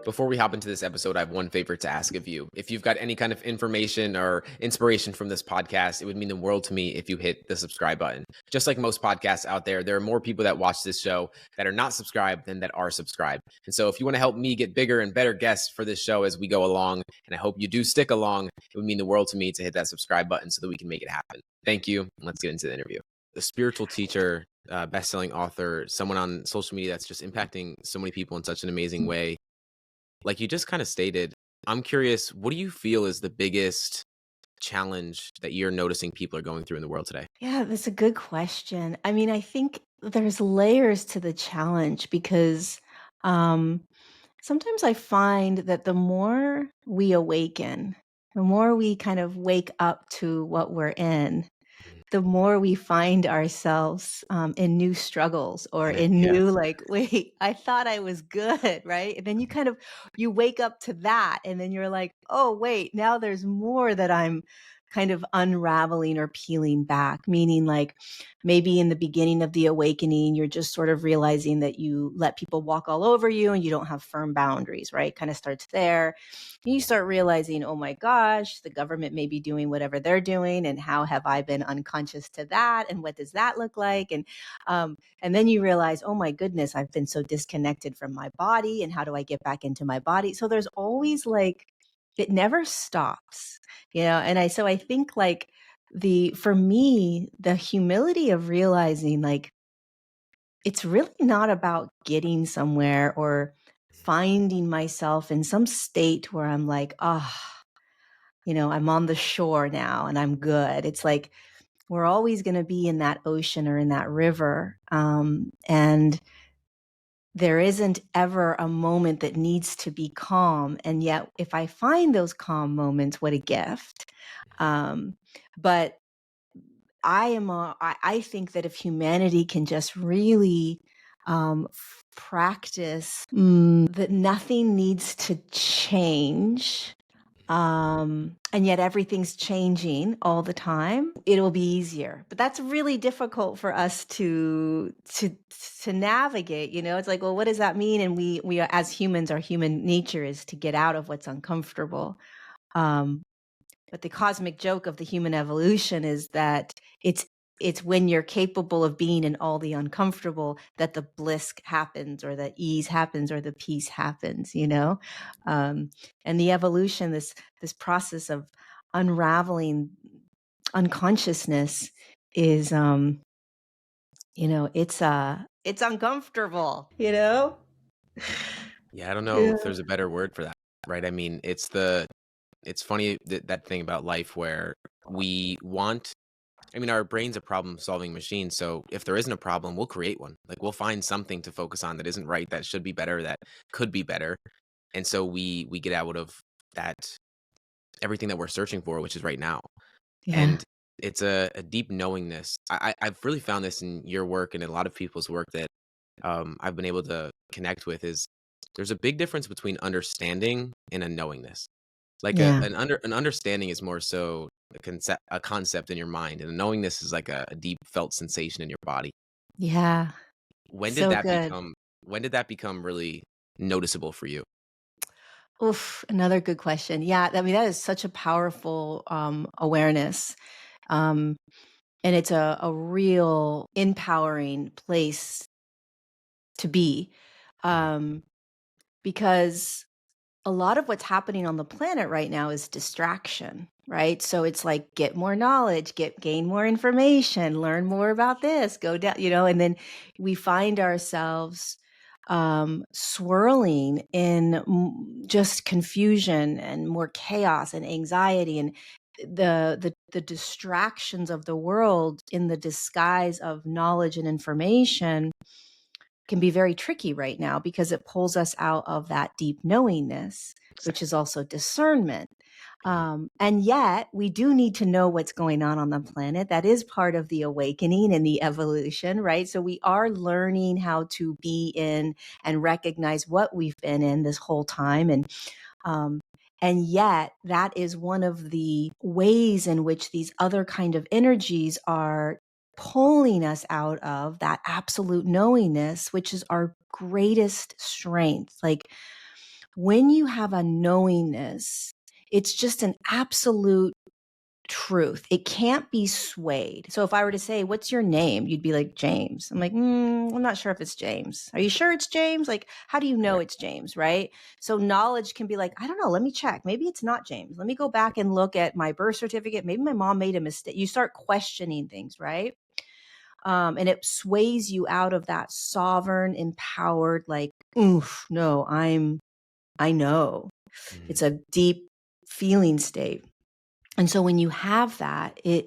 Before we hop into this episode, I have one favor to ask of you. If you've got any kind of information or inspiration from this podcast, it would mean the world to me if you hit the subscribe button. Just like most podcasts out there are more people that watch this show that are not subscribed than that are subscribed. And so if you want to help me get bigger and better guests for this show as we go along, and I hope you do stick along, it would mean the world to me to hit that subscribe button so that we can make it happen. Thank you. Let's get into the interview. The spiritual teacher, best-selling author, someone on social media that's just impacting so many people in such an amazing way. Like you just kind of stated, I'm curious, what do you feel is the biggest challenge that you're noticing people are going through in the world today? Yeah, that's a good question. I mean, I think there's layers to the challenge because um, sometimes I find that the more we awaken, the more we kind of wake up to what we're in, Mhm. the more we find ourselves in new struggles or On it, in yeah. new, like, wait, I thought I was good, right? And then you wake up to that, and then you're like, oh, wait, now there's more that I'm kind of unraveling or peeling back, meaning like maybe in the beginning of the awakening, you're just sort of realizing that you let people walk all over you and you don't have firm boundaries, right? Kind of starts there. You start realizing, oh my gosh, the government may be doing whatever they're doing, and how have I been unconscious to that? And what does that look like? And then you realize, oh my goodness, I've been so disconnected from my body, and how do I get back into my body? So there's always like, it never stops, and I think like for me, the humility of realizing like it's really not about getting somewhere or finding myself in some state where I'm like, I'm on the shore now and I'm good. It's like we're always going to be in that ocean or in that river. And there isn't ever a moment that needs to be calm. And yet, if I find those calm moments, what a gift. But I think that if humanity can just really practice that nothing needs to change, and yet everything's changing all the time, it'll be easier. But that's really difficult for us to navigate. It's like, well, what does that mean? And we are, as humans, our human nature is to get out of what's uncomfortable. Um, but the cosmic joke of the human evolution is that it's when you're capable of being in all the uncomfortable that the bliss happens, or the ease happens, or the peace happens. And the evolution, this process of unraveling unconsciousness is it's uncomfortable. Yeah, I don't know Yeah. if there's a better word for that, right? I mean, it's funny that thing about life where we want, I mean, our brain's a problem-solving machine, so if there isn't a problem, we'll create one. Like we'll find something to focus on that isn't right, that should be better, that could be better. And so we get out of that everything that we're searching for, which is right now. Yeah. And it's a deep knowingness. I've really found this in your work and in a lot of people's work that I've been able to connect with is there's a big difference between understanding and a knowingness. Like Yeah. an understanding is more so a concept in your mind, and a knowingness is like a deep felt sensation in your body. Yeah. When did So that good. become when did that become really noticeable for you? Oof, another good question. Yeah, I mean, that is such a powerful awareness. Um, and it's a real empowering place to be, Mhm. um, because a lot of what's happening on the planet right now is distraction, right? So it's like get more knowledge, gain more information, learn more about this, go down, and then we find ourselves swirling in just confusion and more chaos and anxiety, and the distractions of the world in the disguise of knowledge and information can be very tricky right now because it pulls us out of that deep knowingness, which is Exactly. also discernment. Mhm. And yet, we do need to know what's going on the planet. That is part of the awakening and the evolution, right? So we are learning how to be in and recognize what we've been in this whole time. Um, and yet, that is one of the ways in which these other kind of energies are pulling us out of that absolute knowingness, which is our greatest strength. Like When you have a knowingness, it's just an absolute truth. It can't be swayed. So if I were to say, what's your name? You'd be like, James. I'm like, I'm not sure if it's James. Are you sure it's James? Like, how do you know Right. it's James, right? So knowledge can be like, I don't know, let me check. Maybe it's not James. Let me go back and look at my birth certificate. Maybe my mom made a mistake. You start questioning things, right? And it sways you out of that sovereign, empowered, like, oof, no, I know. Mhm. It's a deep feeling state. And so when you have that, it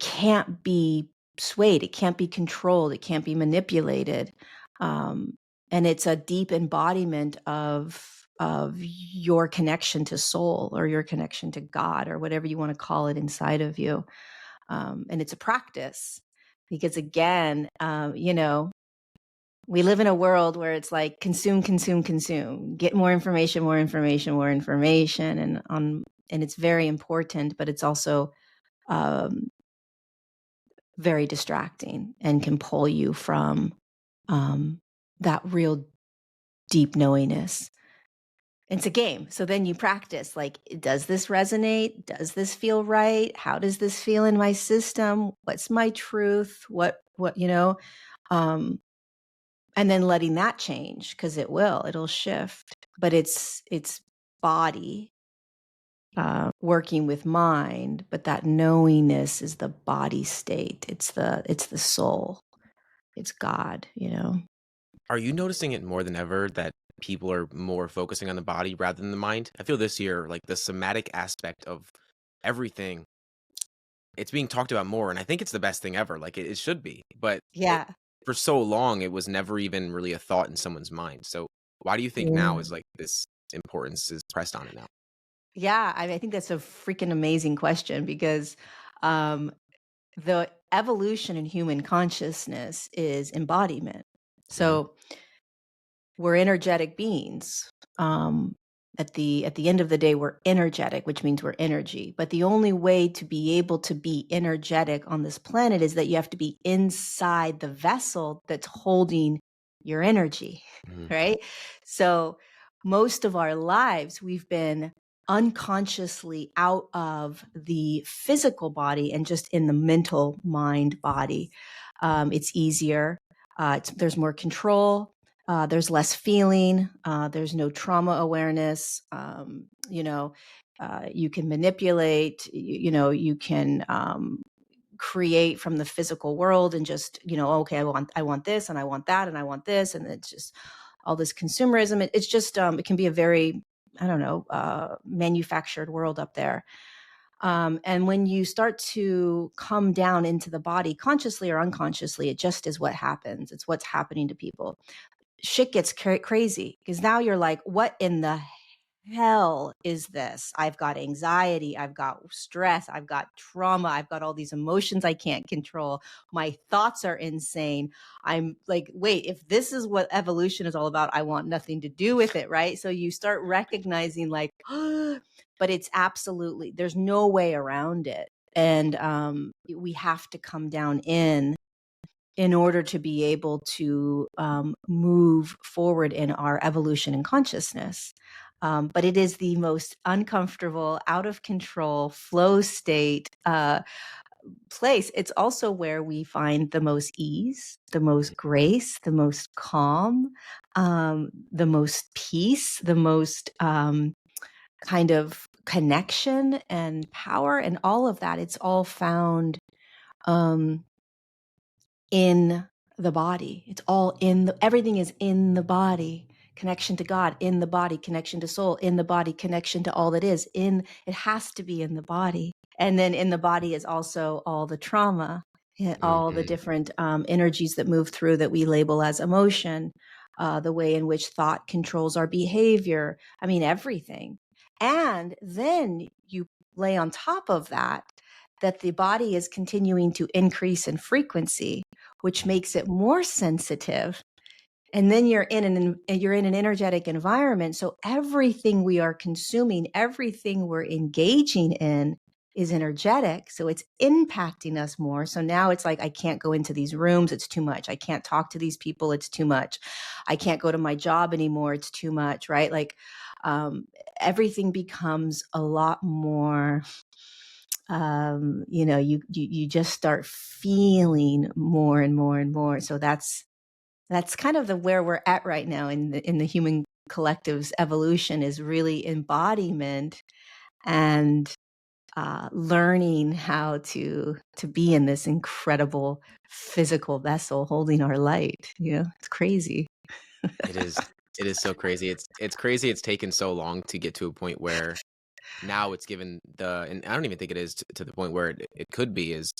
can't be swayed. It can't be controlled. It can't be manipulated. And it's a deep embodiment of your connection to soul, or your connection to God, or whatever you want to call it inside of you. And it's a practice, because again, we live in a world where it's like consume, consume, consume, get more information, more information, more information. And it's very important, but it's also um, very distracting, and can pull you from that real deep knowingness. It's a game. So then you practice, like, does this resonate? Does this feel right? How does this feel in my system? What's my truth? Um, and then letting that change, because it'll shift. But it's body working with mind, but that knowingness is the body state. It's the soul. It's God. Are you noticing it more than ever that people are more focusing on the body rather than the mind? I feel this year, like the somatic aspect of everything, it's being talked about more, and I think it's the best thing ever. Like it should be, but Yeah. for so long, it was never even really a thought in someone's mind. So why do you think now Yeah. is like this importance is pressed on it now? Yeah, I think that's a freaking amazing question, because um, the evolution in human consciousness is embodiment. Mhm. So we're energetic beings. At the end of the day, we're energetic, which means we're energy. But the only way to be able to be energetic on this planet is that you have to be inside the vessel that's holding your energy, Mhm. right? So most of our lives, we've been unconsciously out of the physical body and just in the mental mind body. It's easier. There's more control. There's less feeling. There's no trauma awareness. You can manipulate. You can create from the physical world, and just okay, I want this, and I want that, and I want this, and it's just all this consumerism. It's just it can be a very, I don't know, manufactured world up there. And when you start to come down into the body, consciously or unconsciously, it just is what happens. It's what's happening to people. Shit gets crazy, because now you're like, what in the hell is this? I've got anxiety, I've got stress, I've got trauma, I've got all these emotions I can't control. My thoughts are insane. I'm like, wait, if this is what evolution is all about, I want nothing to do with it, right? So you start recognizing, like, but it's absolutely, there's no way around it. And we have to come down in order to be able to move forward in our evolution and consciousness. But it is the most uncomfortable, out of control, flow state place. It's also where we find the most ease, the most grace, the most calm, the most peace, the most kind of connection and power, and all of that. It's all found um, in the body. It's all everything is in the body. Connection to God in the body, connection to soul in the body, connection to all that is it has to be in the body. And then in the body is also all the trauma, all the Mhm. different energies that move through, that we label as emotion, the way in which thought controls our behavior. I mean, everything. And then you lay on top of that the body is continuing to increase in frequency, which makes it more sensitive. And then you're in an energetic environment. So everything we are consuming, everything we're engaging in is energetic, so it's impacting us more. So now it's like I can't go into these rooms, it's too much. I can't talk to these people, it's too much. I can't go to my job anymore, it's too much, right? Like um, everything becomes a lot more. You just start feeling more and more and more. So that's kind of the where we're at right now in the human collective's evolution is really embodiment and learning how to be in this incredible physical vessel holding our light. It's crazy. It is it is so crazy. It's crazy it's taken so long to get to a point where now it's given and I don't even think it is to the point where it could be is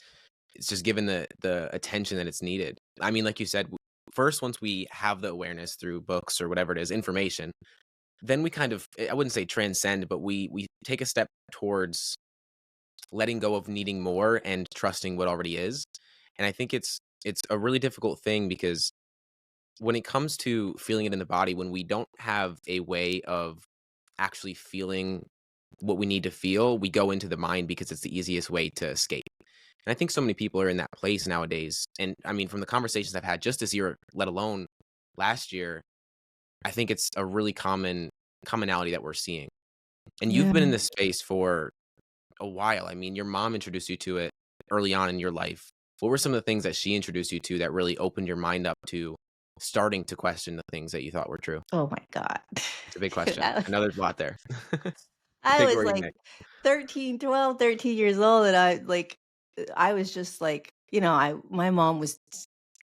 it's just given the attention that it's needed. I mean, like you said, first once we have the awareness through books or whatever it is, information, then we kind of I wouldn't say transcend, but we take a step towards letting go of needing more and trusting what already is. And I think it's a really difficult thing because when it comes to feeling it in the body, when we don't have a way of actually feeling what we need to feel, we go into the mind because it's the easiest way to escape. And I think so many people are in that place nowadays. And I mean, from the conversations I've had just this year, let alone last year, I think it's a really commonality that we're seeing. And you've Yeah. been in this space for a while. I mean, your mom introduced you to it early on in your life. What were some of the things that she introduced you to that really opened your mind up to starting to question the things that you thought were true? Oh my God. It's a big question. I I know there's a lot there. I Pick was where you like may. 13 years old, and I was just like, my mom was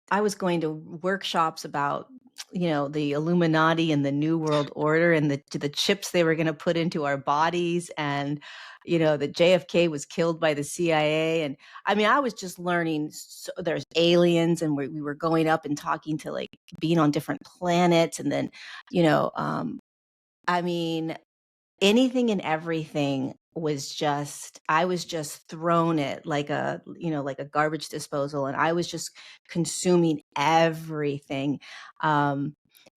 I was going to workshops about, the Illuminati and the New World Order and the chips they were going to put into our bodies, and that JFK was killed by the CIA. And I mean, I was just learning. So there's aliens, and we were going up and talking to, like, being on different planets, and then, you know, um, I mean, anything and everything was just I was just thrown it like a garbage disposal, and I was just consuming everything. Um,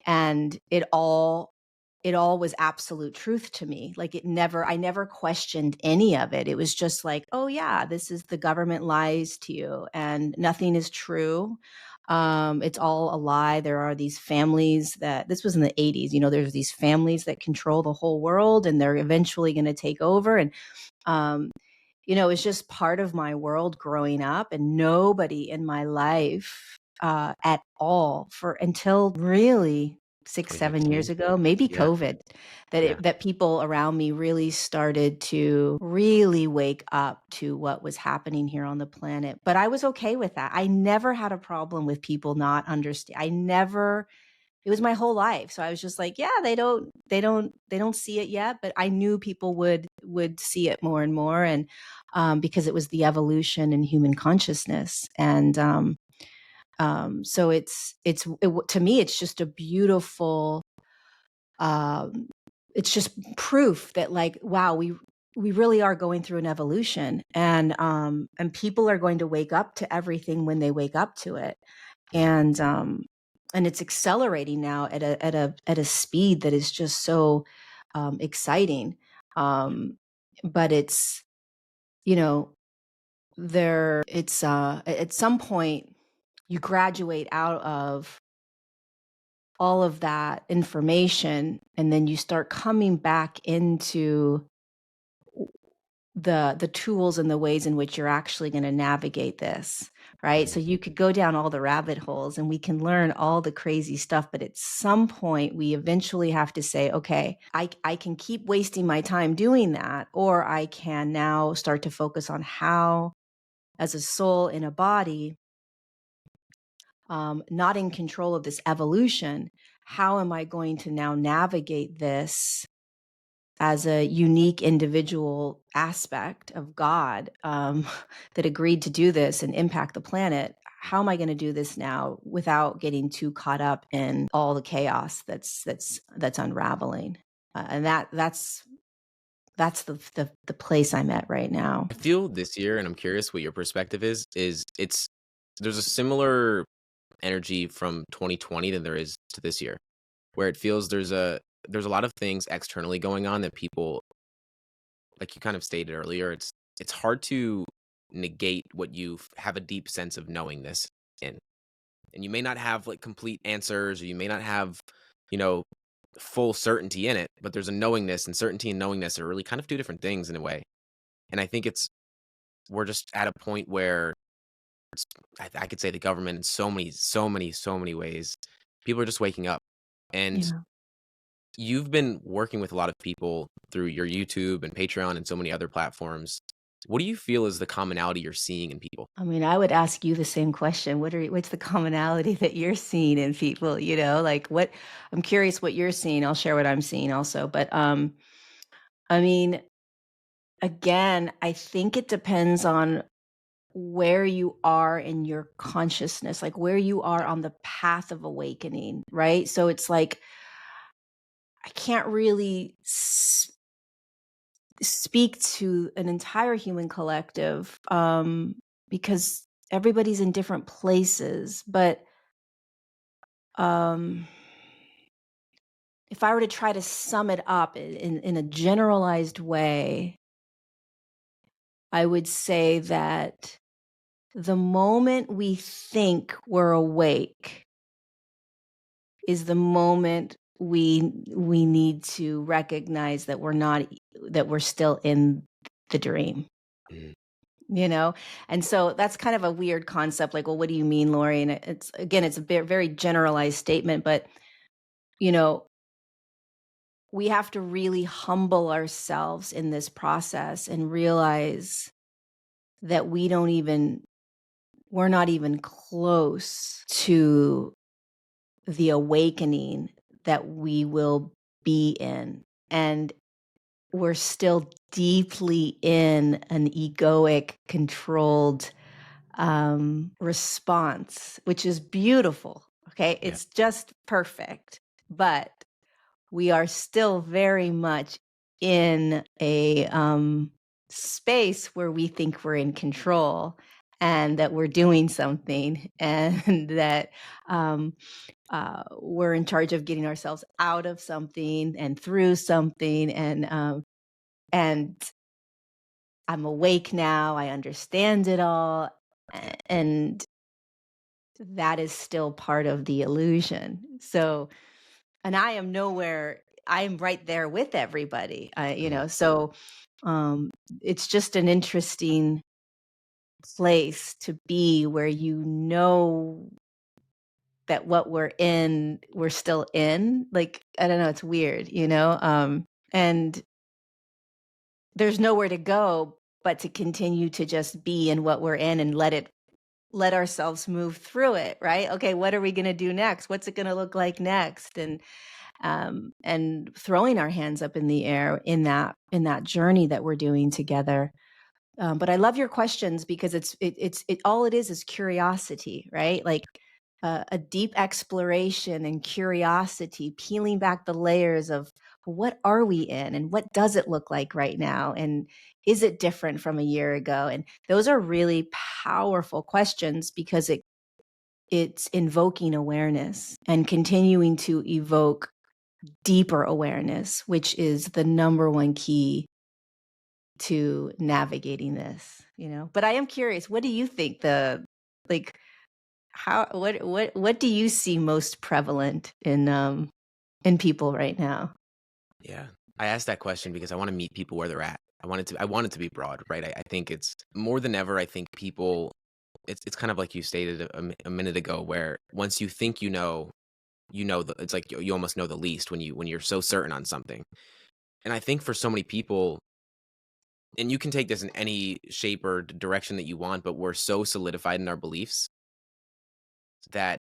and it all was absolute truth to me. Like, I never questioned any of it. It was just like, oh yeah, this is the government lies to you and nothing is true. It's all a lie. There are these families that this was in the 80s, there's these families that control the whole world and they're eventually going to take over. And um, it's just part of my world growing up, and nobody in my life at all for until really 6 7 years 2015. ago, maybe Yeah. COVID, Yeah. that people around me really started to really wake up to what was happening here on the planet. But I was okay with that. I never had a problem with people not understand. I never It was my whole life. So I was just like, yeah, they don't see it yet, but I knew people would see it more and more. And because it was the evolution in human consciousness. And so to me, it's just a beautiful, um, it's just proof that, like, wow, we really are going through an evolution, and people are going to wake up to everything when they wake up to it. Mhm. And it's accelerating now at a speed that is just so exciting. But it's, you know it's at some point you graduate out of all of that information, and then you start coming back into the tools and the ways in which you're actually going to navigate this, right? So Mhm. you could go down all the rabbit holes and we can learn all the crazy stuff, but at some point we eventually have to say, okay, I can keep wasting my time doing that, or I can now start to focus on how, as a soul in a body, not in control of this evolution, how am I going to now navigate this as a unique individual aspect of God, that agreed to do this and impact the planet? How am I going to do this now without getting too caught up in all the chaos that's unraveling? And that's the place I'm at right now. I feel this year, and I'm curious what your perspective is there's a similar energy from 2020 than there is to this year, where it feels there's a lot of things externally going on that people, like you kind of stated earlier, it's hard to negate what you have a deep sense of knowingness in. And you may not have like complete answers, or you may not have, you know, full certainty in it, but there's a knowingness, and certainty and knowingness are really kind of two different things in a way. And I think we're just at a point where I could say the government in so many ways, people are just waking up. And Yeah. you've been working with a lot of people through your YouTube and Patreon and so many other platforms. What do you feel is the commonality you're seeing in people? I mean, I would ask you the same question. What's the commonality that you're seeing in people, Like what I'm curious what you're seeing. I'll share what I'm seeing also. But I mean, again, I think it depends on where you are in your consciousness, like where you are on the path of awakening, right? So it's like I can't really speak to an entire human collective because everybody's in different places. But um, if I were to try to sum it up in a generalized way, I would say that the moment we think we're awake is the moment we need to recognize that we're still in the dream. Mm, you know and so that's kind of a weird concept, like, well, what do you mean, Lori? And it's a very generalized statement, but you know we have to really humble ourselves in this process and realize that we're not even close to the awakening that we will be in. And we're still deeply in an egoic, controlled response, which is beautiful. Okay. yeah. It's just perfect. But we are still very much in a space where we think we're in control and that we're doing something and that we're in charge of getting ourselves out of something and through something. And I'm awake now. I understand it all. And that is still part of the illusion. So, and I am nowhere, I'm right there with everybody. Mm, So it's just an interesting place to be where that what we're still in. Like, I don't know, it's weird, and there's nowhere to go but to continue to just be in what we're in and let ourselves move through it, right? Okay, what are we going to do next? What's it going to look like next? And throwing our hands up in the air in that journey that we're doing together. But I love your questions because it all it is curiosity, right? Like a deep exploration and curiosity, peeling back the layers of what are we in and what does it look like right now, and is it different from a year ago? And those are really powerful questions because it's invoking awareness and continuing to evoke deeper awareness, which is the number one key to navigating this. But I am curious, what do you think like how what do you see most prevalent in people right now? yeah. I asked that question because I want to meet people where they're at. I want it to be broad, right? I think it's more than ever. I think people, it's kind of like you stated a minute ago, where once you think it's like you almost know the least when you're so certain on something. And I think for so many people, and you can take this in any shape or direction that you want, but we're so solidified in our beliefs that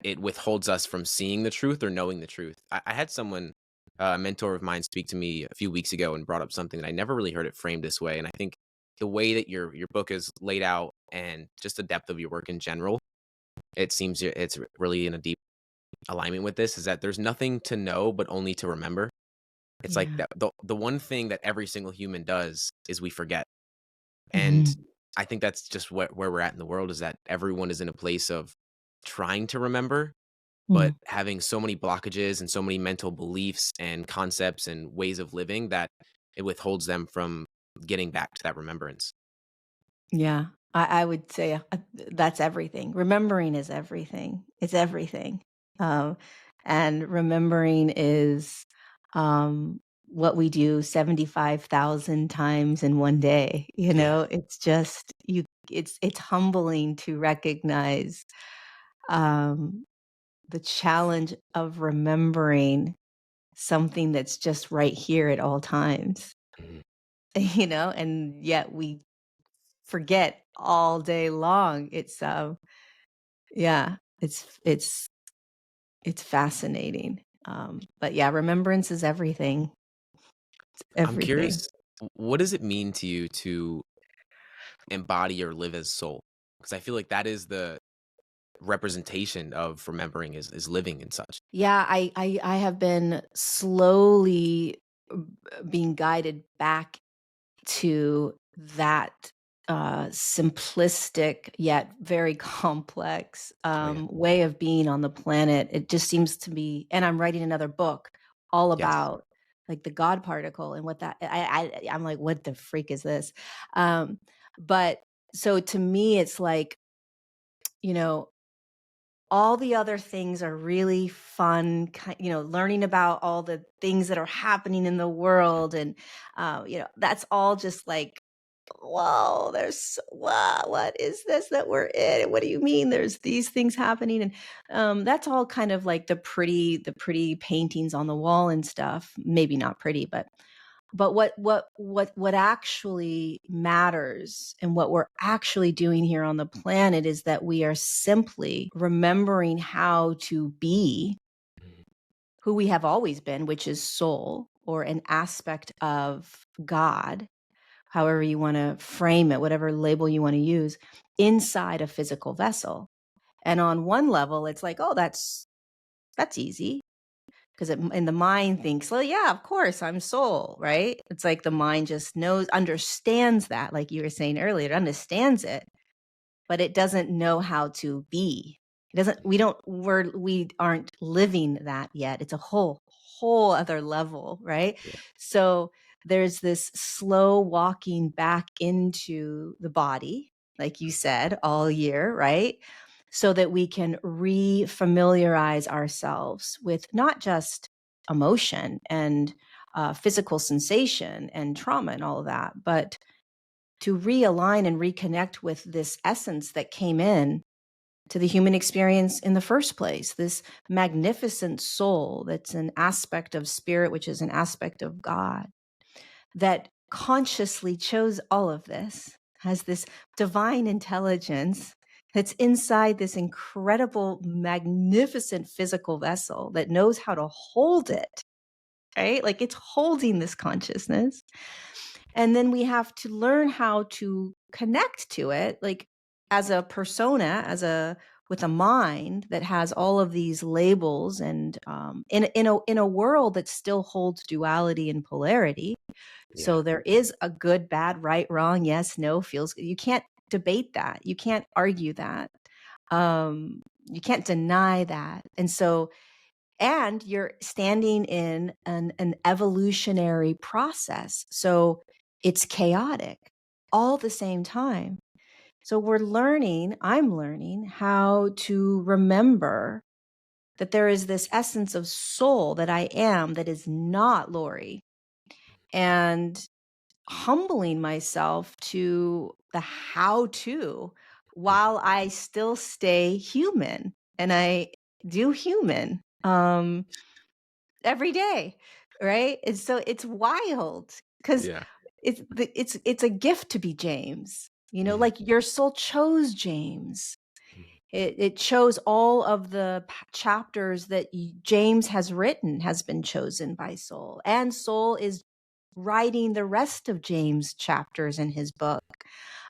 it withholds us from seeing the truth or knowing the truth. I had someone, a mentor of mine, speak to me a few weeks ago and brought up something that I never really heard it framed this way. And I think the way that your book is laid out and just the depth of your work in general, it seems it's really in a deep alignment with this. Is that there's nothing to know but only to remember. It's like Yeah. that the one thing that every single human does is we forget. And Mhm. I think that's just where we're at in the world, is that everyone is in a place of trying to remember, but Mm. having so many blockages and so many mental beliefs and concepts and ways of living that it withholds them from getting back to that remembrance. Yeah. I would say that's everything. Remembering is everything. It's everything. Um, and remembering is what we do 75,000 times in one day. Yeah. It's just it's humbling to recognize um, the challenge of remembering something that's just right here at all times. Mhm. And yet we forget all day long. Yeah, it's fascinating. But yeah, remembrance is everything. It's I'm everything. curious, what does it mean to you to embody or live as soul? Because I feel like that is the representation of remembering is living and such. Yeah, I have been slowly being guided back to that simplistic yet very complex Oh yeah. way of being on the planet. It just seems to be, and I'm writing another book all Yes. about like the God particle and what that. I'm like, what the freak is this? Um, but so to me, it's like you know all the other things are really fun, learning about all the things that are happening in the world. And, that's all just like, whoa, what is this that we're in? What do you mean there's these things happening? And that's all kind of like the pretty paintings on the wall and stuff. Maybe not pretty, but what actually matters and what we're actually doing here on the planet is that we are simply remembering how to be Mhm. who we have always been, which is soul or an aspect of God, however you want to frame it, whatever label you want to use, inside a physical vessel. And on one level, it's like, oh, that's easy. Because and the mind thinks, well, yeah, of course, I'm soul, right? It's like the mind just understands that, like you were saying earlier, it understands it, but it doesn't know how to be. It doesn't. We aren't living that yet. It's a whole other level, right? Yeah. So there's this slow walking back into the body, like you said, all year, right? So that we can re-familiarize ourselves with not just emotion and physical sensation and trauma and all of that, but to realign and reconnect with this essence that came in to the human experience in the first place, this magnificent soul that's an aspect of spirit, which is an aspect of God, that consciously chose all of this, has this divine intelligence that's inside this incredible, magnificent physical vessel that knows how to hold it, right? Like it's holding this consciousness. And then we have to learn how to connect to it, like as a persona, with a mind that has all of these labels, and in a world that still holds duality and polarity. Yeah. So there is a good, bad, right, wrong, yes, no, feels. You can't debate that. You can't argue that. You can't deny that. And you're standing in an evolutionary process. So it's chaotic all the same time. So I'm learning how to remember that there is this essence of soul that I am that is not Lorie, and humbling myself to the how to while I still stay human and I do human. Every day, right? And so it's wild because Yeah. it's a gift to be James. Mhm. Like your soul chose James. Mhm. It chose all of the chapters that James has written has been chosen by soul, and soul is writing the rest of James chapters in his book.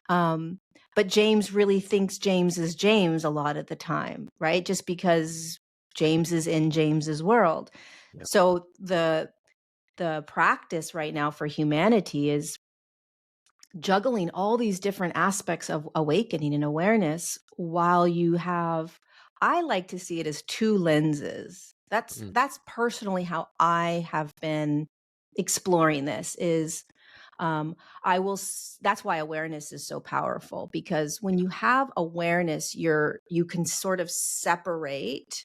Um, but James really thinks James is James a lot of the time, right? Just because James is in James's world. Yep. So the practice right now for humanity is juggling all these different aspects of awakening and awareness while you have, I like to see it as two lenses. Mm. That's personally how I have been exploring this is That's why awareness is so powerful, because when you have awareness, you can sort of separate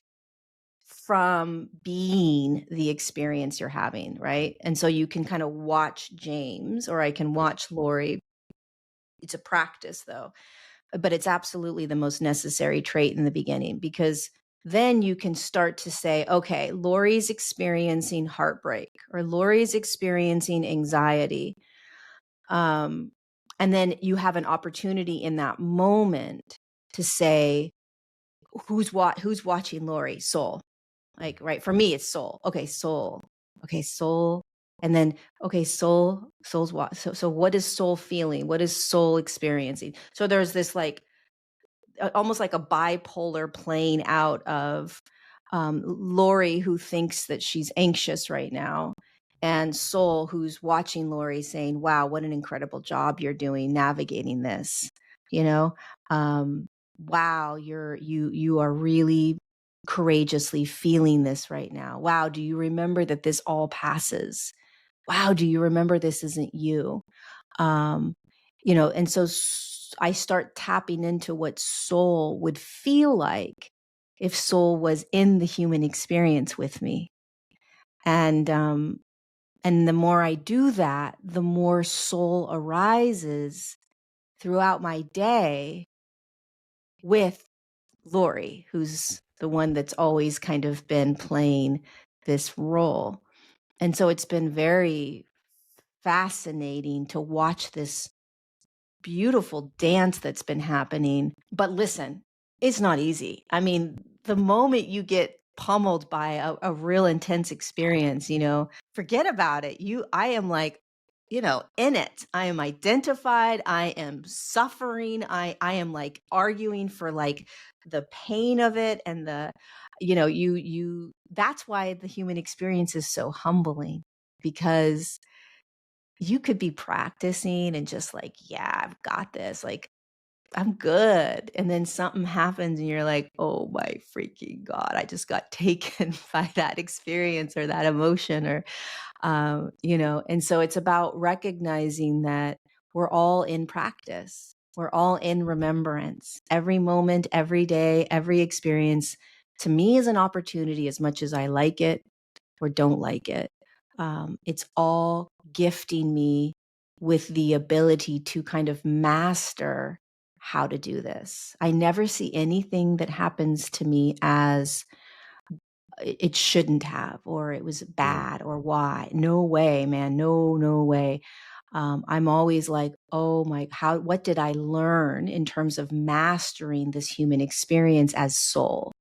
from being the experience you're having, right? And so you can kind of watch James, or I can watch Lorie. It's a practice though, but it's absolutely the most necessary trait in the beginning, because then you can start to say, okay, Lorie's experiencing heartbreak, or Lorie's experiencing anxiety. And then you have an opportunity in that moment to say, who's watching Lorie? Soul. Like, right. For me, it's soul. Okay. Soul. Okay. Soul. And then, okay, soul's what? So what is soul feeling? What is soul experiencing? So there's this like, almost like a bipolar playing out of Lorie, who thinks that she's anxious right now, and Soul, who's watching Lorie saying, wow, what an incredible job you're doing navigating this. You know, wow, you are really courageously feeling this right now. Wow, do you remember that this all passes? Wow, do you remember this isn't you? Um, and so I start tapping into what soul would feel like if soul was in the human experience with me. And the more I do that, the more soul arises throughout my day with Lorie, who's the one that's always kind of been playing this role. And so it's been very fascinating to watch this beautiful dance that's been happening. But listen, it's not easy. I mean, the moment you get pummeled by a real intense experience, forget about it. I am like, in it. I am identified. I am suffering. I am like arguing for like the pain of it, and that's why the human experience is so humbling, because you could be practicing and just like, yeah, I've got this. Like, I'm good. And then something happens and you're like, oh my freaking God, I just got taken by that experience or that emotion, or, and so it's about recognizing that we're all in practice. We're all in remembrance. Every moment, every day, every experience to me is an opportunity, as much as I like it or don't like it. It's all gifting me with the ability to kind of master how to do this. I never see anything that happens to me as it shouldn't have, or it was bad, or why. No way, man. No way. I'm always like, oh my, what did I learn in terms of mastering this human experience as soul?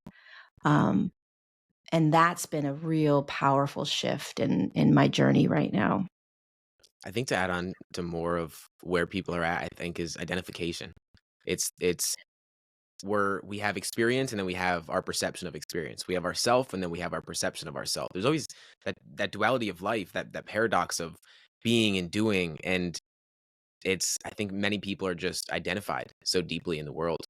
And that's been a real powerful shift in my journey right now. I think to add on to more of where people are at, I think is identification. It's where we have experience and then we have our perception of experience. We have ourself and then we have our perception of ourself. There's always that duality of life, that paradox of being and doing. And I think many people are just identified so deeply in the world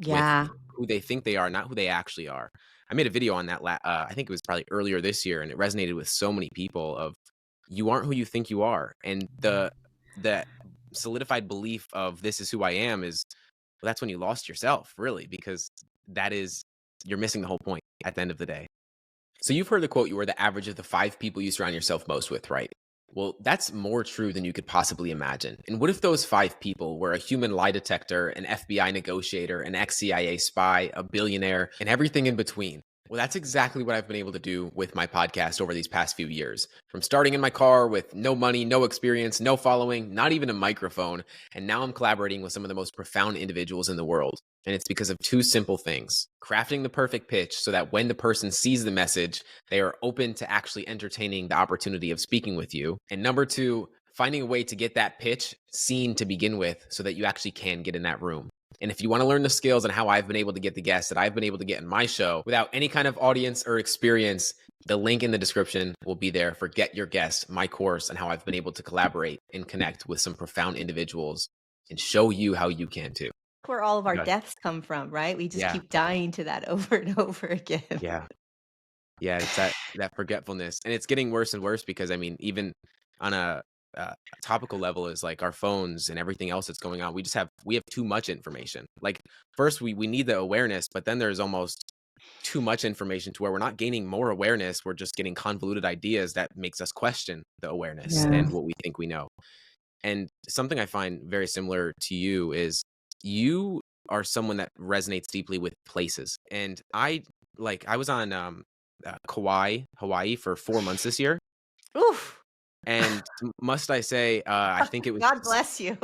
with Yeah. who they think they are, not who they actually are. I made a video on that. I think it was probably earlier this year, and it resonated with so many people. Of you aren't who you think you are, and the solidified belief of this is who I am is, well, that's when you lost yourself, really, because that is you're missing the whole point at the end of the day. So you've heard the quote, you are the average of the 5 people you surround yourself most with, right? Well, that's more true than you could possibly imagine. And what if those 5 people were a human lie detector, an FBI negotiator, an ex-CIA spy, a billionaire, and everything in between? Well, that's exactly what I've been able to do with my podcast over these past few years. From starting in my car with no money, no experience, no following, not even a microphone, and now I'm collaborating with some of the most profound individuals in the world. And it's because of 2 simple things: crafting the perfect pitch so that when the person sees the message, they are open to actually entertaining the opportunity of speaking with you. And number 2, finding a way to get that pitch seen to begin with so that you actually can get in that room. And if you want to learn the skills and how I've been able to get the guests that I've been able to get in my show without any kind of audience or experience, the link in the description will be there for Get Your Guest, my course, and how I've been able to collaborate and connect with some profound individuals and show you how you can too. Where all of our Yeah. deaths come from, right? We just Yeah. keep dying to that over and over again. Yeah. Yeah, it's that forgetfulness, and it's getting worse and worse because I mean, even on a topical level is like our phones and everything else that's going on. We have too much information. Like first we need the awareness, but then there's almost too much information to where we're not gaining more awareness. We're just getting convoluted ideas that makes us question the awareness Yeah. and what we think we know. And something I find very similar to you is you are someone that resonates deeply with places. And I was on Kauai, Hawaii for 4 months this year. Oof. And must I say, I think it was God bless you.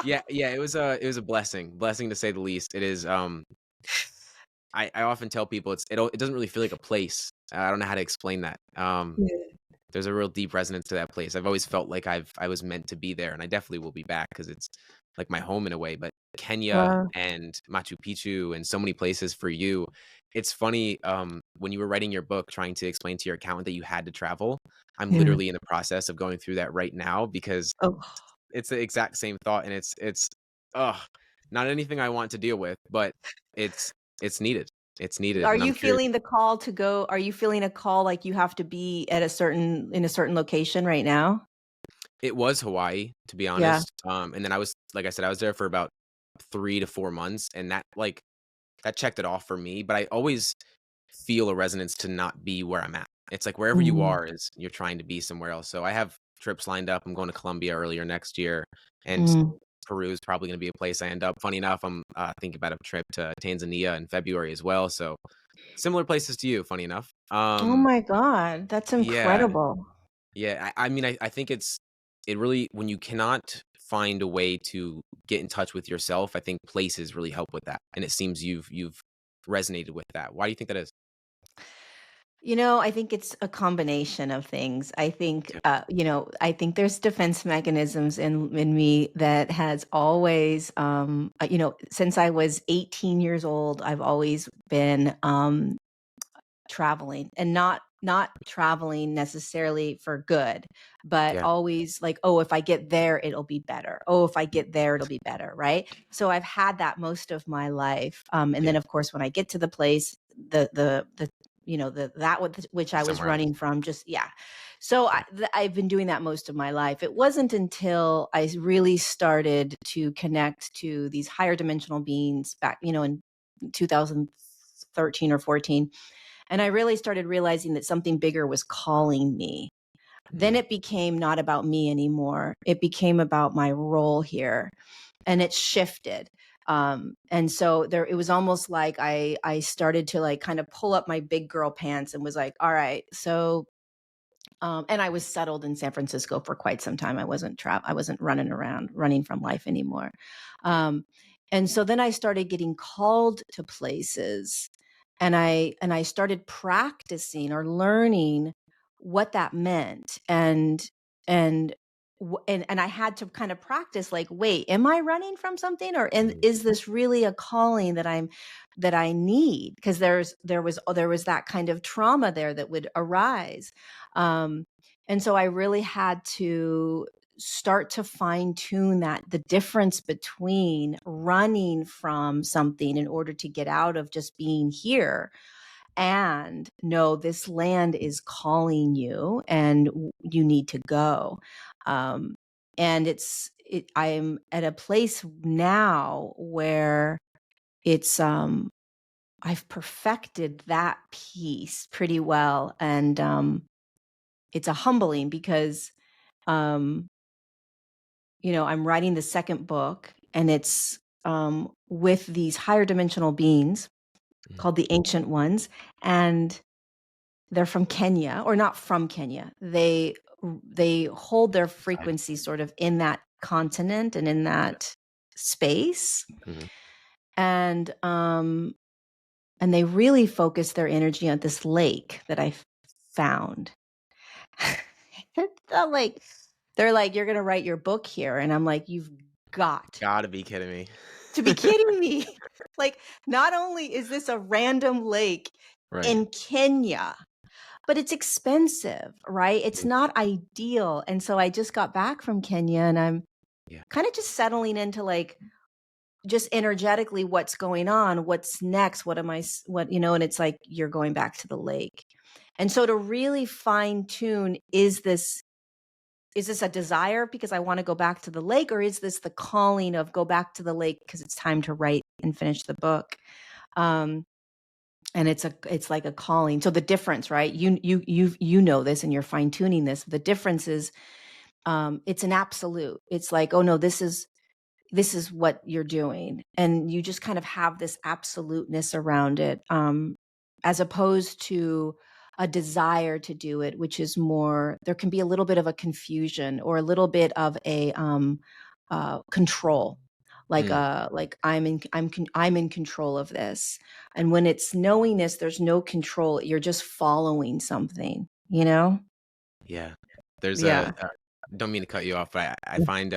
yeah, yeah, it was a blessing to say the least. It is I often tell people it doesn't really feel like a place. I don't know how to explain that. Yeah. There's a real deep resonance to that place. I've always felt like I was meant to be there, and I definitely will be back because it's like my home in a way. But Kenya Wow. and Machu Picchu and so many places for you. It's funny, when you were writing your book, trying to explain to your accountant that you had to travel. I'm Yeah. literally in the process of going through that right now because Oh. it's the exact same thought, and it's ugh, not anything I want to deal with, but it's it's needed. It's needed, Are and I'm you curious. feeling the call to go? Are you feeling a call like you have to be at in a certain location right now? It was Hawaii, to be Yeah. honest, and then I was like I said, I was there for about 3 to 4 months, and that checked it off for me, but I always feel a resonance to not be where I'm at. It's like wherever you Mm. are is you're trying to be somewhere else. So I have trips lined up. I'm going to Colombia earlier next year, and Mm. Peru is probably gonna be a place I end up. Funny enough, I'm, thinking about a trip to Tanzania in February as well, so similar places to you, funny enough. Oh my God, that's Yeah, incredible. yeah, I mean, I think it really when you cannot find a way to get in touch with yourself, I think places really help with that, and it seems you've resonated with that. Why do you think that is? I think it's a combination of things. I think, Yeah, I think there's defense mechanisms in me that has always, since I was 18 years old, I've always been traveling, and not traveling necessarily for good, but yeah, always like, oh, if I get there it'll be better, oh, if I get there it'll be better, right? So I've had that most of my life, and yeah, then of course when I get to the place, the which I was somewhere else. running from, just yeah. So Yeah, I've been doing that most of my life. It wasn't until I really started to connect to these higher dimensional beings back, in 2013 or 14, and I really started realizing that something bigger was calling me. Then mm, it became not about me anymore. It became about my role here, and it shifted. And so it was almost like I started to like kind of pull up my big girl pants and was like, all right, so and I was settled in San Francisco for quite some time. I wasn't running around, running from life anymore. Um, and so then I started getting called to places, and I started practicing or learning what that meant. And and I had to kind of practice, like, wait, am I running from something, or mhm, is this really a calling that I need? Because there was that kind of trauma there that would arise. um, and so I really had to start to fine tune that the difference between running from something in order to get out of just being here, and no, this land is calling you and you need to go. um, and I'm at a place now where it's I've perfected that piece pretty well. And it's a humbling because um, I'm writing the second book, and it's with these higher dimensional beings mhm. called the Ancient Ones, and they're from Kenya, or not from Kenya. They hold their Side. frequency sort of in that continent and in Yeah, that space, mhm, and they really focus their energy on this lake that I found. The lake. They're like, "You're gonna write your book here," and I'm like, "You've got gotta be kidding me. to be kidding me." Like, not only is this a random lake Right. in Kenya, but it's expensive, right? It's Mhm, not ideal. And so I just got back from Kenya, and I'm yeah, kind of just settling into, like, just energetically what's going on, what's next, what am I s- what and it's like you're going back to the lake. And so to really fine tune, is this is this a desire because I want to go back to the lake, or is this the calling of go back to the lake because it's time to write and finish the book? Um, and it's like a calling. So the difference, right? You know this, and you're fine tuning this. The difference is, it's an absolute. It's like, oh no, this is what you're doing, and you just kind of have this absoluteness around it, as opposed to a desire to do it, which is more, there can be a little bit of a confusion or a little bit of a control, Mm, like I'm in control of this. And when it's knowingness, there's no control, you're just following something, you know. yeah. There's Yeah. don't mean to cut you off, but I find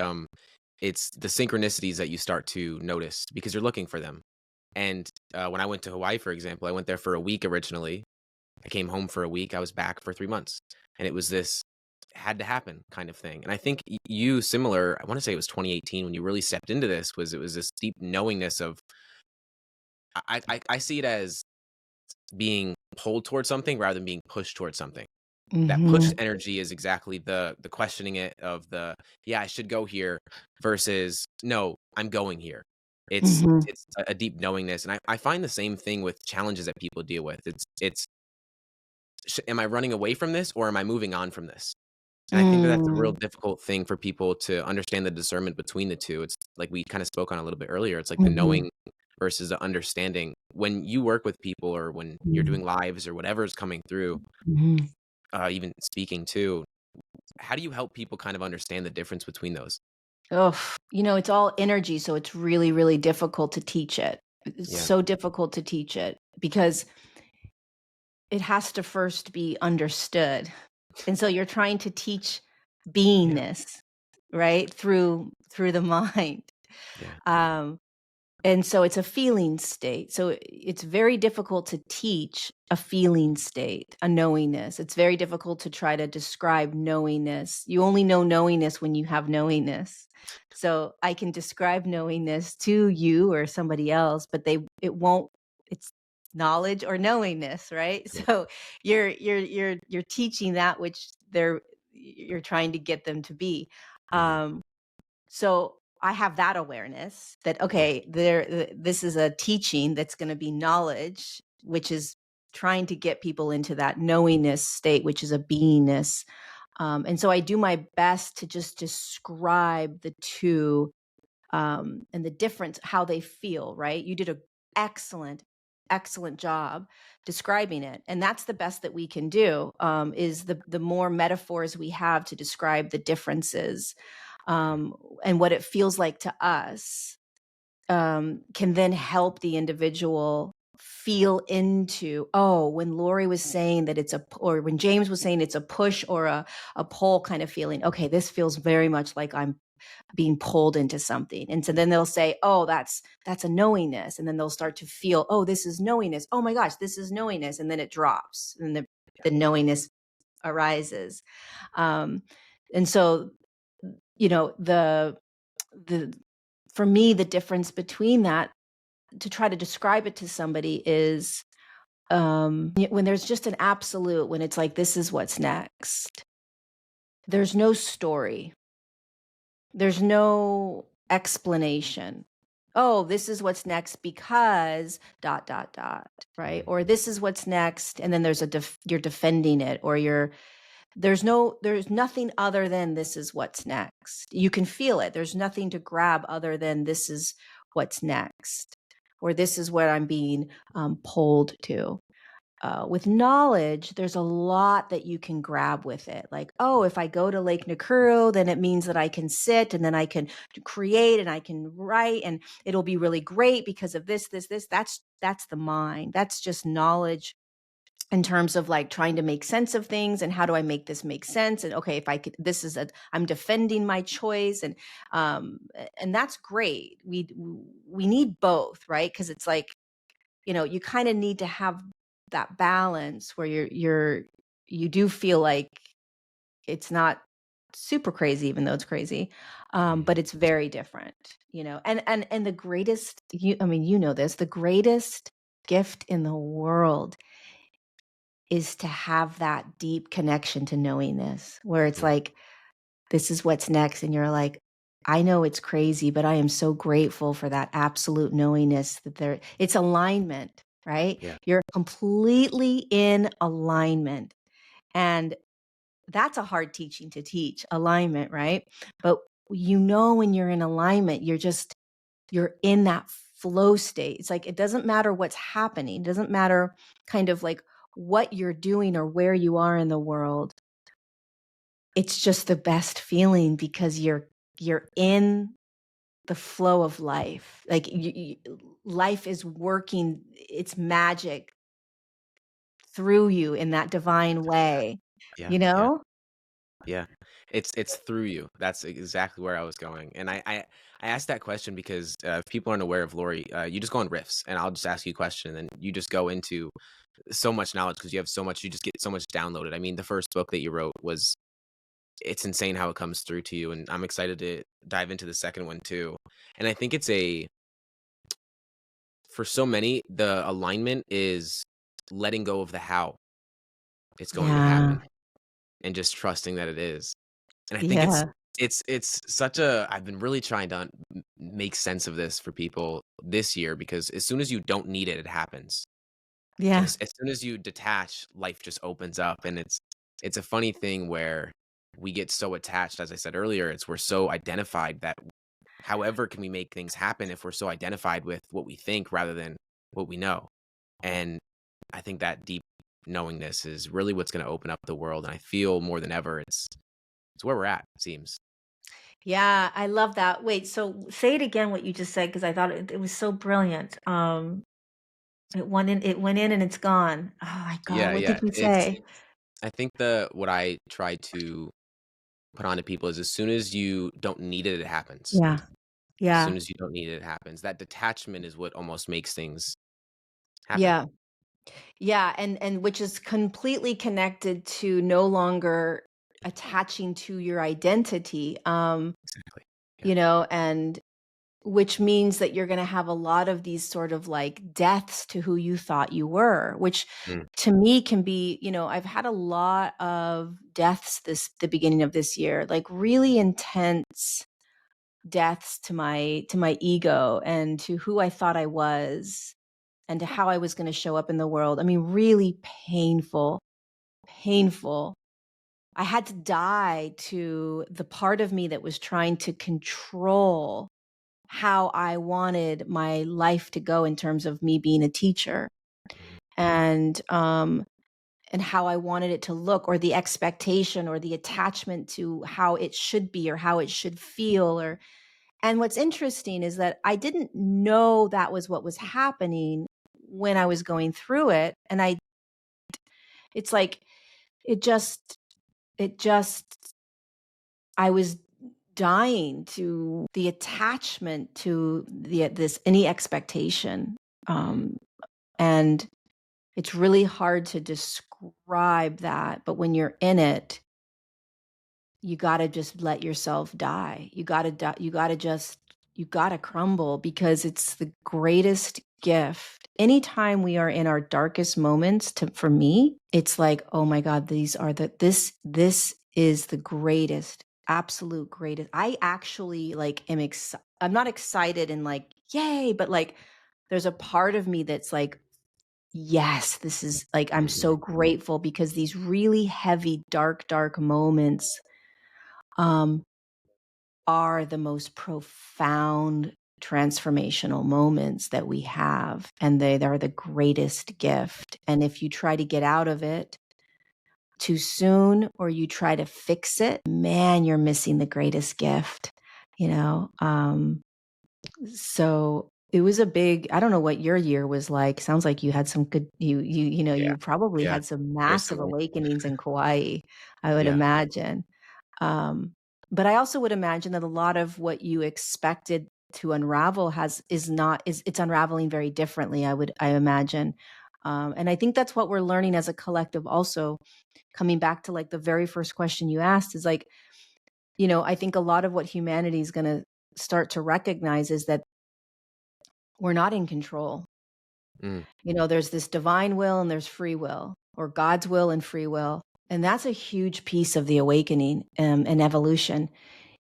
it's the synchronicities that you start to notice because you're looking for them. And when I went to Hawaii, for example, I went there for a week originally. I came home for a week. I was back for 3 months, and it was this had to happen kind of thing. And I think you similar. I want to say it was 2018 when you really stepped into this. Was it was this deep knowingness of I see it as being pulled towards something rather than being pushed towards something. That push Hmm. energy is exactly the questioning it of the, "Yeah, I should go here," versus, "No, I'm going here." Hmm. It's a deep knowingness, and I find the same thing with challenges that people deal with. It's, "Am I running away from this or am I moving on from this?" And I think that that's a real Mm. difficult thing for people to understand the discernment between the 2. It's like we kinda spoke on a little bit earlier. It's like the Mhm. knowing versus the understanding. When you work with people or when you're Mm. doing lives or whatever is coming through, Mhm. even speaking too, how do you help people kind of understand the difference between those? Ugh, it's all energy, so it's really, really difficult to teach it. It's Yeah, so difficult to teach it because it has to first be understood. And so you're trying to teach yeah, beingness, right? Through the mind. yeah, Um, And so it's a feeling state. So it's very difficult to teach a feeling state, a knowingness. It's very difficult to try to describe knowingness. You only know knowingness when you have knowingness. So I can describe knowingness to you or somebody else, but it won't, it's knowledge or knowingness, right? yeah, So you're teaching that which you're trying to get them to be. mhm, Um, so I have that awareness that, yeah, okay, this is a teaching that's going to be knowledge, which is trying to get people into that knowingness state, which is a beingness. And so I do my best to just describe the two, and the difference, how they feel, right? You did a excellent, excellent job describing it. And that's the best that we can do, is the more metaphors we have to describe the differences, yeah, um, and what it feels like to us, can then help the individual feel into, oh, when Lori was saying that or when James was saying it's a push or a pull kind of feeling, okay, this feels very much like I'm being pulled into something. And so then they'll say, oh, that's a knowingness. And then they'll start to feel, oh, this is knowingness. Oh my gosh, this is knowingness. And then it drops and the knowingness arises. Um, and so, the for me, the difference between that, to try to describe it to somebody, is, when there's just an absolute, when it's like, this is what's next. There's no story. There's no explanation. Oh, this is what's next because dot dot dot, right? mhm, Or this is what's next, and then there's you're defending it, or there's nothing other than this is what's next. You can feel it. There's nothing to grab other than this is what's next, or this is what I'm being, pulled to. With knowledge, there's a lot that you can grab with it. Like, oh, if I go to Lake Nakuru, then it means that I can sit and then I can create and I can write and it'll be really great because of this, this, this. That's the mind. That's just knowledge in terms of like trying to make sense of things and how do I make this make sense? And okay, if I could, I'm defending my choice, and that's great. We need both, right? Because it's like, you kind of need to have that balance where you do feel like it's not super crazy, even though it's crazy, mhm, but it's very different, and the greatest, I mean, this, the greatest gift in the world is to have that deep connection to knowingness, where it's yeah, like, this is what's next. And you're like, I know it's crazy, but I am so grateful for that absolute knowingness that it's alignment, right? Yeah. You're completely in alignment. And that's a hard teaching to teach, alignment, right? But when you're in alignment, you're in that flow state. It's like, it doesn't matter what's happening. It doesn't matter kind of like what you're doing or where you are in the world. It's just the best feeling because you're in the flow of life. Like life is working its magic through you in that divine way, Yeah. you Yeah. know? Yeah. It's through you. That's exactly where I was going. And I asked that question because if people aren't aware of Lorie, you just go on riffs and I'll just ask you a question and then you just go into so much knowledge because you have so much, you just get so much downloaded. I mean, the first book that you wrote was, it's insane how it comes through to you. And I'm excited to dive into the second one too. And I think for so many, the alignment is letting go of the how it's going to Yeah. happen and just trusting that it is. And I think Yeah. it's such a, I've been really trying to make sense of this for people this year because as soon as you don't need it, it happens. And Yeah. as soon as you detach, life just opens up. And it's a funny thing where we get so attached, as I said earlier, we're so identified that however can we make things happen if we're so identified with what we think rather than what we know. And I think that deep knowingness is really what's going to open up the world. And I feel more than ever, it's where we're at, it seems. Yeah, I love that. Wait, so say it again what you just said because I thought it was so brilliant. It went in and it's gone. Oh my God, Yeah, what yeah. did you say? I think the what I try to put on to people is as soon as you don't need it, it happens. Yeah. As Yeah. soon as you don't need it, it happens. That detachment is what almost makes things happen. Yeah. Yeah, and which is completely connected to no longer attaching to your identity, Exactly. Yeah. and which means that you're gonna have a lot of these sort of like deaths to who you thought you were, which Mm, to me can be, I've had a lot of deaths the beginning of this year, like really intense deaths to my ego and to who I thought I was and to how I was going to show up in the world. I mean, really painful, painful. I had to die to the part of me that was trying to control how I wanted my life to go in terms of me being a teacher mhm, and how I wanted it to look or the expectation or the attachment to how it should be or how it should feel or and what's interesting is that I didn't know that was what was happening when I was going through it. And it's like, it just, it just, I was dying to the attachment to any expectation. mhm, Um, and it's really hard to describe that. But when you're in it, you gotta just let yourself die. You gotta die, you gotta crumble because it's the greatest gift. Anytime we are in our darkest moments, for me, it's like, oh my God, this is the greatest, absolute greatest. I actually like I'm not excited and like, yay, but like there's a part of me that's like, yes, this is like, I'm mhm, so grateful because these really heavy, dark, dark moments um, are the most profound transformational moments that we have. And they are the greatest gift. And if you try to get out of it too soon or you try to fix it, man, you're missing the greatest gift, you know? So it was a big, I don't know what your year was like. Sounds like you had some good, yeah, you probably yeah. had some massive Personally, awakenings in Kauai, I would yeah, imagine. Um, but I also would imagine that a lot of what you expected to unravel it's unraveling very differently, I imagine. And I think that's what we're learning as a collective also, coming back to like the very first question you asked is like, I think a lot of what humanity is going to start to recognize is that we're not in control. mm, There's this divine will and there's free will, or God's will and free will. And that's a huge piece of the awakening and evolution,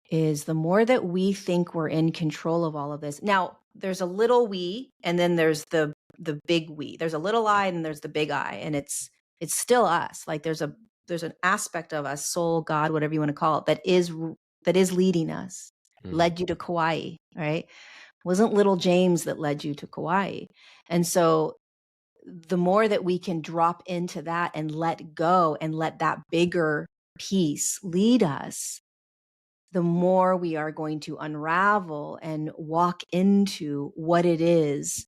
is the more that we think we're in control of all of this. Now, there's a little we, and then there's the big we. There's a little I and there's the big I, and it's still us. Like there's an aspect of us, soul, God, whatever you want to call it, that is leading us, Mm. led you to Kauai, right? It wasn't little James that led you to Kauai. And so the more that we can drop into that and let go and let that bigger piece lead us, the more we are going to unravel and walk into what it is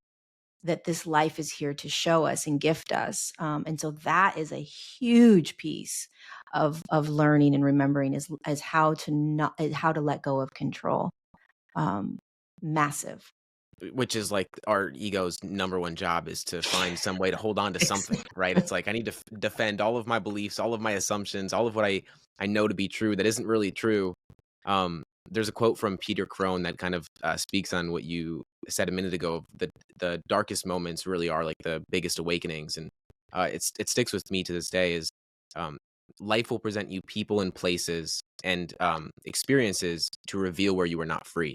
that this life is here to show us and gift us. And so that is a huge piece of learning and remembering, is how to let go of control. Massive. Which is like our ego's number one job, is to find some way to hold on to something, right? It's like I need to defend all of my beliefs, all of my assumptions, all of what I know to be true that isn't really true. There's a quote from Peter Crone that kind of speaks on what you said a minute ago. The darkest moments really are like the biggest awakenings, and it sticks with me to this day. Is um, life will present you people and places and experiences to reveal where you are not free.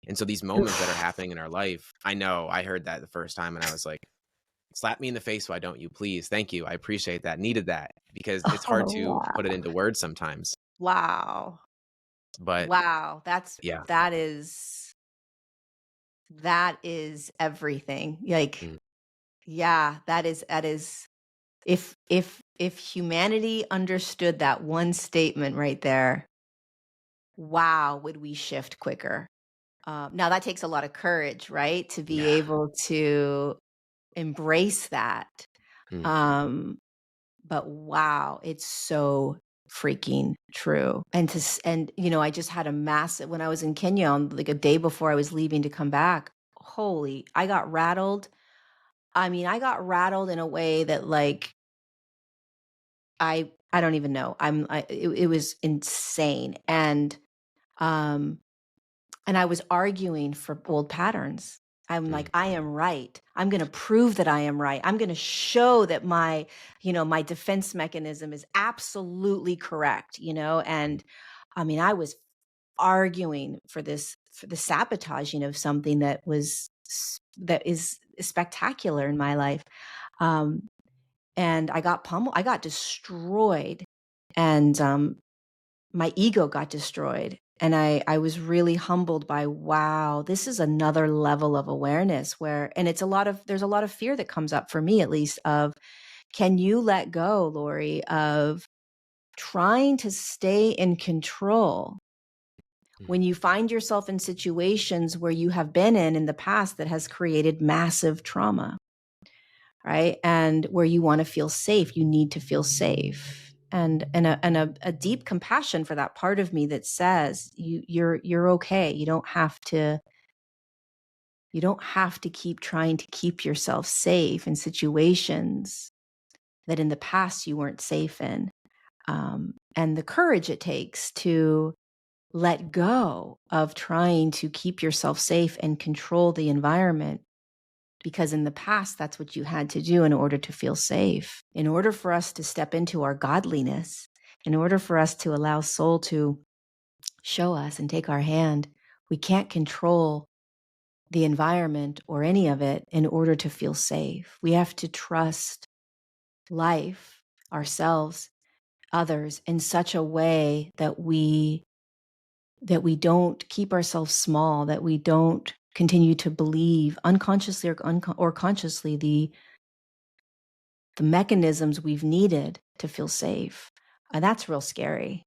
And so these moments that are happening in our life, I know I heard that the first time and I was like, slap me in the face, why don't you? Please. Thank you. I appreciate that. Needed that, because it's hard Oh, to wow. put it into words sometimes. Wow. But Wow. yeah. That is everything. Like, Mm. yeah, that is if humanity understood that one statement right there, wow, would we shift quicker. Now that takes a lot of courage, right? To be Yeah. able to embrace that. Mm. Um, but wow, it's so freaking true. And I just had a massive, when I was in Kenya on like a day before I was leaving to come back, holy, I got rattled. I mean, I got rattled in a way that like I don't even know. It was insane. Um and I was arguing for old patterns. I'm Mm. like, I am right. I'm going to prove that I am right. I'm going to show that my defense mechanism is absolutely correct, and I mean, I was arguing for the sabotaging of something that is spectacular in my life. Um, and I got pummeled. I got destroyed, and my ego got destroyed. And I was really humbled by, wow, this is another level of awareness and there's a lot of fear that comes up for me, at least, of, can you let go, Lorie, of trying to stay in control Mm. when you find yourself in situations where you have been in the past that has created massive trauma, right? And where you want to feel safe, you need to feel safe. And a deep compassion for that part of me that says you're okay. You don't have to keep trying to keep yourself safe in situations that in the past you weren't safe in. And the courage it takes to let go of trying to keep yourself safe and control the environment, because in the past, that's what you had to do in order to feel safe. In order for us to step into our godliness, in order for us to allow soul to show us and take our hand, we can't control the environment or any of it in order to feel safe. We have to trust life, ourselves, others in such a way that we don't keep ourselves small, that we don't continue to believe unconsciously or consciously the mechanisms we've needed to feel safe. That's real scary.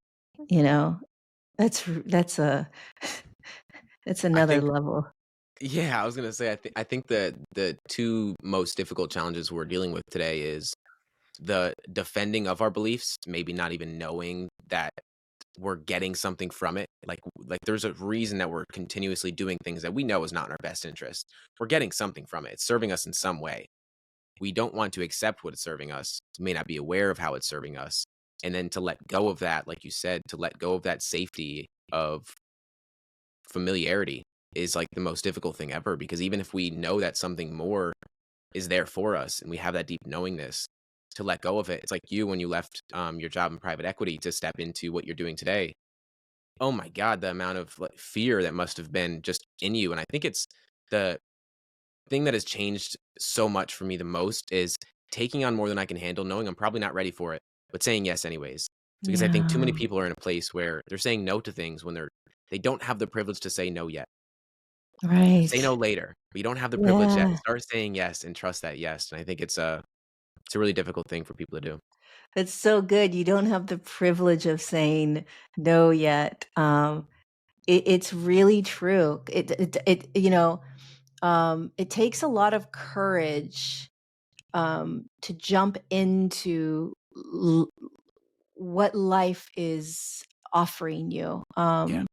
You know, that's a that's I another think, level. yeah, I was gonna say, I think the two most difficult challenges we're dealing with today is the defending of our beliefs, maybe not even knowing that we're getting something from it. Like there's a reason that we're continuously doing things that we know is not in our best interest. We're getting something from it. It's serving us in some way. We don't want to accept what it's serving us. We may not be aware of how it's serving us. And then to let go of that, like you said, to let go of that safety of familiarity is like the most difficult thing ever, because even if we know that something more is there for us and we have that deep knowingness, to let go of it. It's like you when you left your job in private equity to step into what you're doing today. Oh my God, the amount of like, fear that must have been just in you. And I think it's the thing that has changed so much for me the most is taking on more than I can handle, knowing I'm probably not ready for it, but saying yes anyways. Because I think too many Yeah. people are in a place where they're saying no to things when they don't have the privilege to say no yet. Say no Right. later. But you don't have the privilege yet. Yeah. Start saying yes and trust that yes. And I think it's a really difficult thing for people to do. It's so good. You don't have the privilege of saying no yet. It's really true. It takes a lot of courage to jump into what life is offering you. Yeah.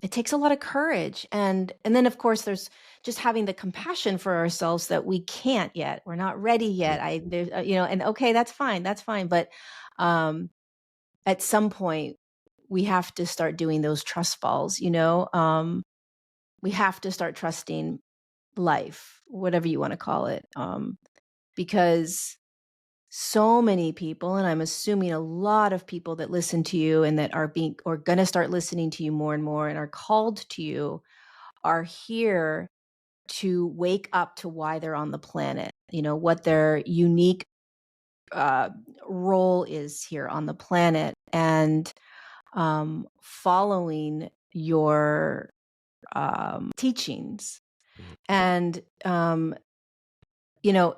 It takes a lot of courage, and then of course there's just having the compassion for ourselves that we can't yet. We're not ready Mhm. yet. I there's and okay, that's fine. But um, at some point, we have to start doing those trust falls. We have to start trusting life, whatever you want to call it, because so many people, and I'm assuming a lot of people that listen to you and that are being or gonna start listening to you more and more and are called to you, are here to wake up to why they're on the planet. What their unique uh, role is here on the planet, and following your teachings. Mhm. And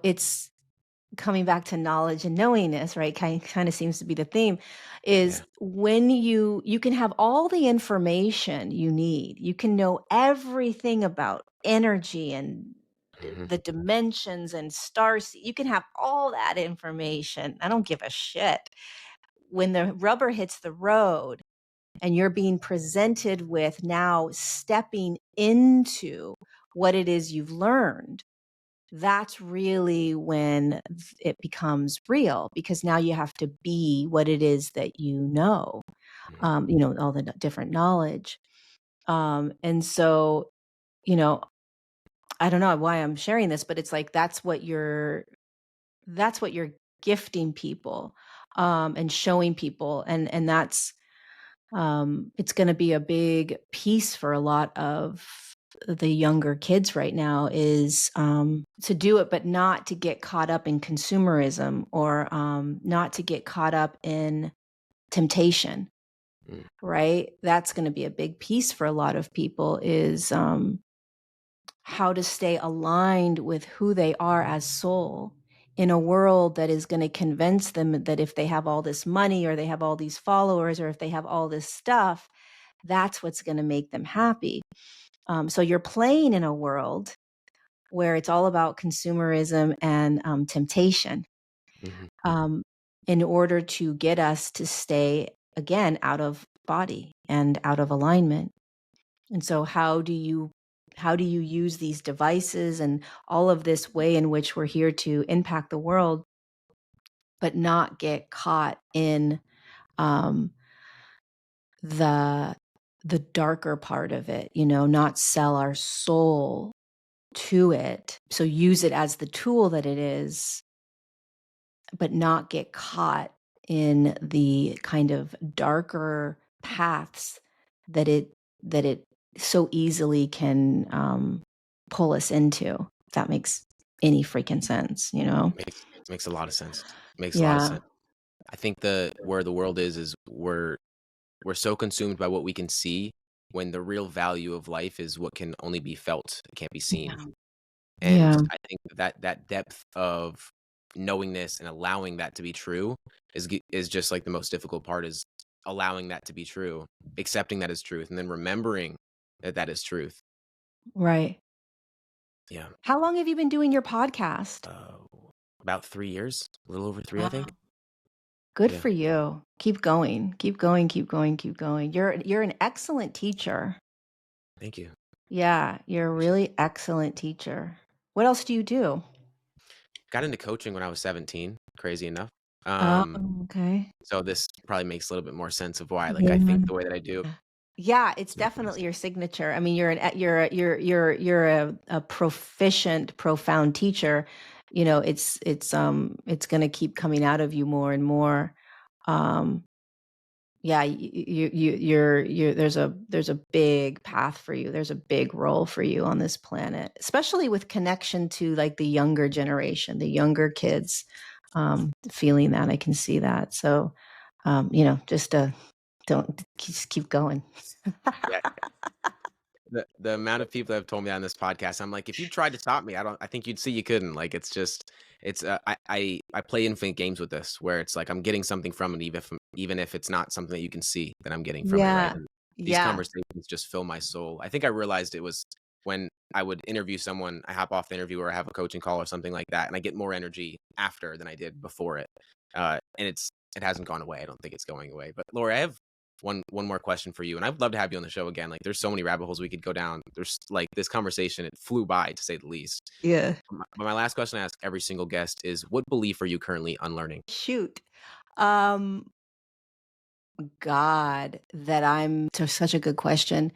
it's coming back to knowledge and knowingness, right? Kind of seems to be the theme, is Yeah. when you can have all the information you need. You can know everything about energy and Mhm. the dimensions and stars. You can have all that information. I don't give a shit. When the rubber hits the road and you're being presented with now stepping into what it is you've learned, that's really when it becomes real, because now you have to be what it is that Mhm. all the different knowledge. And so, you know, I don't know why I'm sharing this, but it's like that's what you're gifting people, and showing people, and that's it's going to be a big piece for a lot of the younger kids right now, is to do it, but not to get caught up in consumerism, or not to get caught up in temptation, Mm. right? That's going to be a big piece for a lot of people, is how to stay aligned with who they are as soul in a world that is going to convince them that if they have all this money, or they have all these followers, or if they have all this stuff, that's what's going to make them happy. So you're playing in a world where it's all about consumerism and temptation, Mhm. um, in order to get us to stay, again, out of body and out of alignment. And so how do you use these devices and all of this way in which we're here to impact the world, but not get caught in um, the the darker part of it, not sell our soul to it. So use it as the tool that it is, but not get caught in the kind of darker paths that it so easily can pull us into. If that makes any freaking sense. Makes a lot of sense. Makes a lot of Yeah. sense. I think the where the world is we're so consumed by what we can see when the real value of life is what can only be felt, it can't be seen. Yeah. And Yeah. I think that depth of knowingness and allowing that to be true is just like the most difficult part, is allowing that to be true, accepting that as truth, and then remembering that that is truth. Right. Yeah. How long have you been doing your podcast? Uh, about 3 years, a little over three, I think. Wow. Good Yeah. for you. Keep going. Keep going, keep going, keep going. You're an excellent teacher. Thank you. Yeah, you're a Appreciate it. really excellent teacher. What else do you do? Got into coaching when I was 17, crazy enough. Oh, Um, okay. so this probably makes a little bit more sense of why, like, I think Yeah. the way that I do. Yeah, it's Makes sense. definitely your signature. I mean, you're a proficient, profound teacher. you know, it's going to keep coming out of you more and more. Um, yeah, there's a big path for you. There's a big role for you on this planet, especially with connection to like the younger generation, the younger kids, feeling that. I can see that. So, you know, don't just keep going. Yeah. The amount of people that have told me that on this podcast, I'm like, if you tried to stop me, I think you'd see you couldn't. Like, it's just, I play infinite games with this, where it's like I'm getting something from it, even if it's not something that you can see that I'm getting from it, right? Yeah. And these Yeah. conversations just fill my soul. I think I realized it was when I would interview someone, I hop off the interview or I have a coaching call or something like that, and I get more energy after than I did before it. And it hasn't gone away. I don't think it's going away. But Laura, I have one more question for you, and I'd love to have you on the show again. Like, there's so many rabbit holes we could go down. There's like this conversation, it flew by to say the least. Yeah. But my last question I ask every single guest is, what belief are you currently unlearning? Shoot. Um, God, such a good question.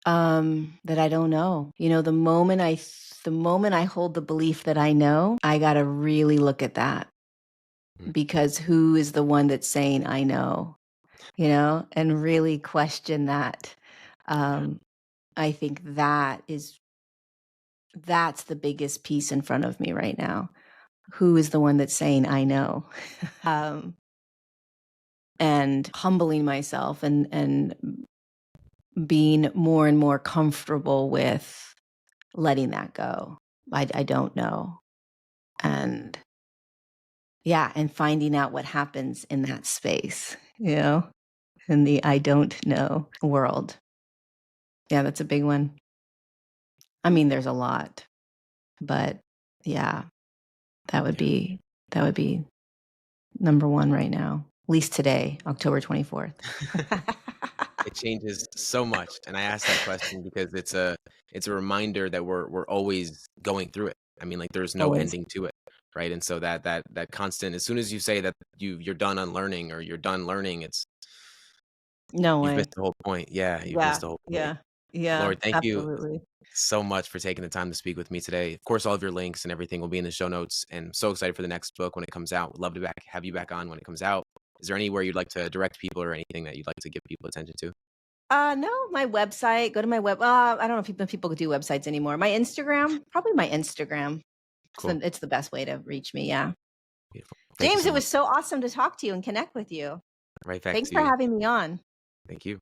That I don't know. You know, the moment I hold the belief that I know, I got to really look at that, Mm, because who is the one that's saying I know, you know, and really question that. yeah. Um, I think that's the biggest piece in front of me right now. Who is the one that's saying I know? um, and humbling myself and being more and more comfortable with letting that go. I don't know. And yeah, and finding out what happens in that space, you know, in the I don't know world. Yeah, that's a big one. I mean, there's a lot, but yeah, that would Yeah. be that would be number one right now. At least today, October 24th. It changes so much, and I ask that question because it's a reminder that we're always going through it. I mean, like, there's no Always. ending to it, right? And so that constant, as soon as you say that you're done unlearning or you're done learning, it's No you've way. missed the whole point. Yeah, you've missed Yeah, the whole point. yeah, yeah, Lord, thank you absolutely. so much for taking the time to speak with me today. Of course, all of your links and everything will be in the show notes, and I'm so excited for the next book when it comes out. Would love to have you back on when it comes out. Is there anywhere you'd like to direct people or anything that you'd like to give people attention to? No, my website. Go to my web. I don't know if people do websites anymore. My Instagram, probably my Instagram. Cool. It's the best way to reach me. Yeah. Beautiful. Thank you James, so it much. was so awesome to talk to you and connect with you. Right back Thanks to for you. having me on. Thank you.